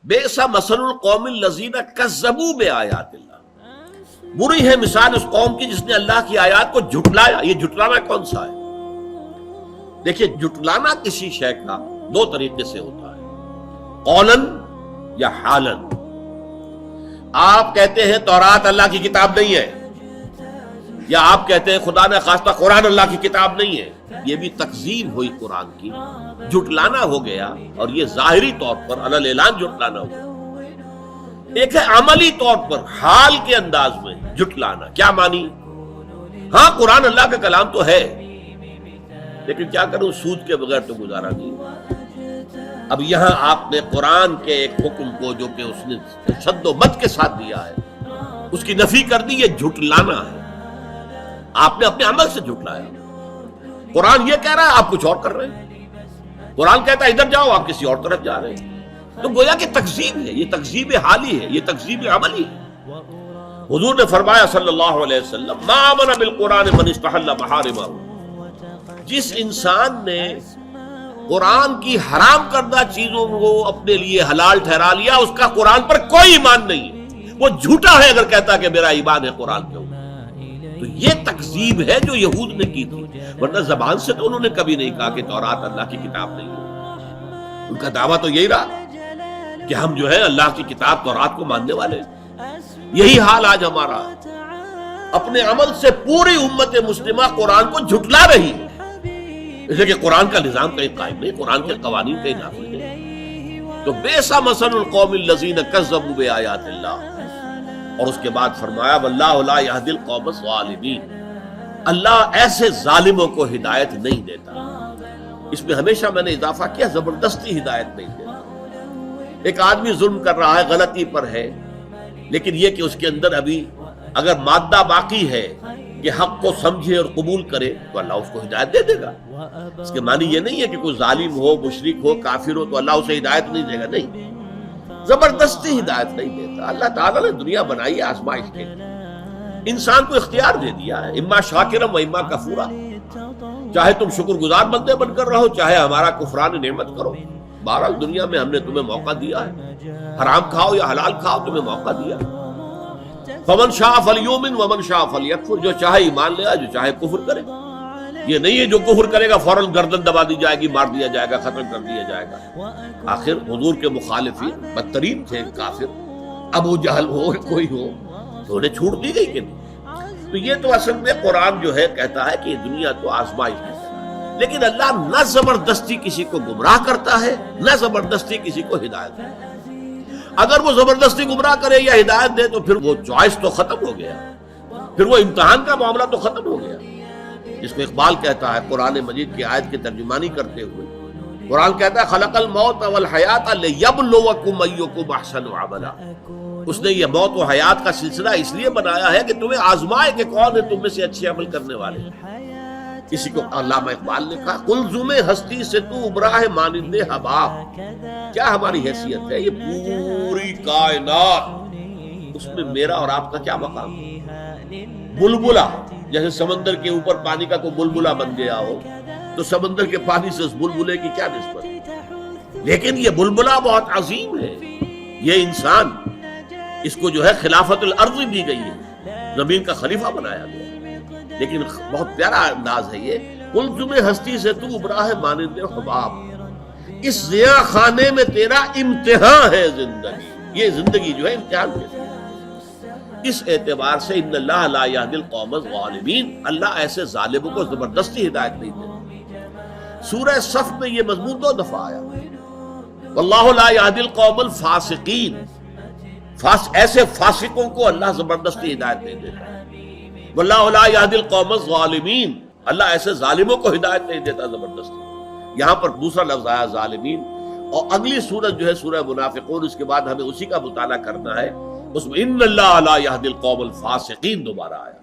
بئس مثل القوم الذین کذبوا بآیات اللہ، بری ہے مثال اس قوم کی جس نے اللہ کی آیات کو جھٹلایا۔ یہ جھٹلانا کون سا ہے؟ دیکھیے، جھٹلانا کسی شے کا دو طریقے سے ہوتا ہے، قولاً یا حالاً۔ آپ کہتے ہیں تورات اللہ کی کتاب نہیں ہے، یا آپ کہتے ہیں خدا نے خواستہ قرآن اللہ کی کتاب نہیں ہے، یہ بھی تکذیب ہوئی قرآن کی، جھٹلانا ہو گیا، اور یہ ظاہری طور پر علی الاعلان جھٹلانا ہو گیا۔ ایک ہے عملی طور پر حال کے انداز میں جھٹلانا۔ کیا مانی؟ ہاں قرآن اللہ کا کلام تو ہے، لیکن کیا کروں، سود کے بغیر تو گزارا نہیں۔ اب یہاں آپ نے قرآن کے ایک حکم کو جو کہ اس نے شد و مد کے ساتھ دیا ہے، اس کی نفی کر دی، یہ جھٹلانا ہے۔ آپ نے اپنے عمل سے جھٹلایا۔ قرآن یہ کہہ رہا ہے، آپ کچھ اور کر رہے ہیں۔ قرآن کہتا ہے ادھر جاؤ، آپ کسی اور طرف جا رہے ہیں۔ تو گویا کہ تکذیب ہے، یہ تکذیب حالی ہے، یہ تکذیب عملی ہے۔ حضور نے فرمایا صلی اللہ علیہ وسلم، ما آمن بالقرآن من استحل محارمہ، جس انسان نے قرآن کی حرام کردہ چیزوں کو اپنے لیے حلال ٹھہرا لیا، اس کا قرآن پر کوئی ایمان نہیں ہے، وہ جھوٹا ہے اگر کہتا کہ میرا ایمان ہے قرآن کے اوپر۔ تو یہ تکذیب ہے جو یہود نے کی تھی، ورنہ زبان سے تو انہوں نے کبھی نہیں کہا کہ تورات اللہ کی کتاب نہیں ہے۔ ان کا دعویٰ تو یہی رہا کہ ہم جو ہے اللہ کی کتاب تورات کو ماننے والے ہیں۔ یہی حال آج ہمارا ہے، اپنے عمل سے پوری امت مسلمہ قرآن کو جھٹلا رہی ہے، اس لیے کہ قرآن کا نظام کہیں قائم نہیں، قرآن کے قوانین کہیں نافذ نہیں۔ تو بئس مثل القوم الذین کذبوا بآیات اللہ، اور اس کے بعد فرمایا واللہ لا یہدی القوم الظالمین، اللہ ایسے ظالموں کو ہدایت نہیں دیتا۔ اس میں ہمیشہ میں نے اضافہ کیا، زبردستی ہدایت نہیں دیتا۔ ایک آدمی ظلم کر رہا ہے، غلطی پر ہے، لیکن یہ کہ اس کے اندر ابھی اگر مادہ باقی ہے کہ حق کو سمجھے اور قبول کرے تو اللہ اس کو ہدایت دے دے گا۔ اس کے معنی یہ نہیں ہے کہ کوئی ظالم ہو، مشرک ہو، کافر ہو تو اللہ اسے ہدایت نہیں دے گا، نہیں، زبردستی ہدایت نہیں دیتا۔ اللہ تعالیٰ نے دنیا بنائی ہے آزمائش کے لیے، انسان کو اختیار دے دیا ہے، اما شاکرا و اما کفورا، چاہے تم شکر گزار بندے بن کر رہو، چاہے ہمارا کفران نعمت کرو۔ بہرحال دنیا میں ہم نے تمہیں موقع دیا ہے، حرام کھاؤ یا حلال کھاؤ، تمہیں موقع دیا۔ فمن شاء فلیؤمن ومن شاء فلیکفر، جو چاہے ایمان لے آئے، جو چاہے کفر کرے۔ یہ نہیں ہے جو کفر کرے گا فوراً گردن دبا دی جائے گی، مار دیا جائے گا، ختم کر دیا جائے گا۔ آخر حضور کے مخالفین بدترین تھے کافر، ابو جہل ہو کوئی ہو، تو انہیں چھوٹ دی گئی کہ نہیں۔ تو یہ تو اصل میں قرآن جو ہے کہتا ہے کہ یہ دنیا تو آزمائش ہے، لیکن اللہ نہ زبردستی کسی کو گمراہ کرتا ہے، نہ زبردستی کسی کو ہدایت دیتا ہے۔ اگر وہ زبردستی گمراہ کرے یا ہدایت دے تو پھر وہ چوائس تو ختم ہو گیا، پھر وہ امتحان کا معاملہ تو ختم ہو گیا۔ جس کو اقبال کہتا ہے قرآن مجید کی آیت کی ترجمانی کرتے ہوئے، قرآن کہتا ہے خلق الموت والحیات لیبلوکم ایکم احسن عملا، اس نے یہ موت و حیات کا سلسلہ اس لیے بنایا ہے کہ تمہیں آزمائے کہ کون ہے تم میں سے اچھے عمل کرنے والے۔ اسی کو علامہ اقبال نے کہا قلزم ہستی سے تو ابراہ مانند حباب، کیا ہماری حیثیت ہے، یہ پوری کائنات، اس میں میرا اور آپ کا کیا مقام ہے؟ بلبلہ، جیسے سمندر کے اوپر پانی کا کوئی بلبلہ بن گیا ہو تو سمندر کے پانی سے اس بلبلے کی کیا نسبت، لیکن یہ بلبلہ بہت عظیم ہے۔ یہ انسان، اس کو جو ہے خلافت الارض دی گئی ہے، زمین کا خلیفہ بنایا گیا، لیکن بہت پیارا انداز ہے یہ، قلزم ہستی سے تو ابراہ مانند حباب، اس ضیاء خانے میں تیرا امتحان ہے زندگی، یہ زندگی جو ہے امتحان کے لیے۔ اس اعتبار سے ان اللہ لا یہدی القوم الظالمین، اللہ ایسے ظالموں کو زبردستی ہدایت نہیں دیتا۔ سورہ صف میں یہ مضمون 2 دفعہ آیا، واللہ لا یہدی القوم الفاسقین، ایسے فاسقوں کو اللہ زبردستی ہدایت نہیں دیتا۔ واللہ لا یہدی القوم الظالمین، اللہ ایسے ظالموں کو ہدایت نہیں دیتا زبردستی۔ یہاں پر دوسرا لفظ آیا ظالمین، اور اگلی سورت جو ہے سورہ منافقون، اس کے بعد ہمیں اسی کا مطالعہ کرنا ہے، اس میں ان اللہ لا یہدی القوم الفاسقین دوبارہ آیا۔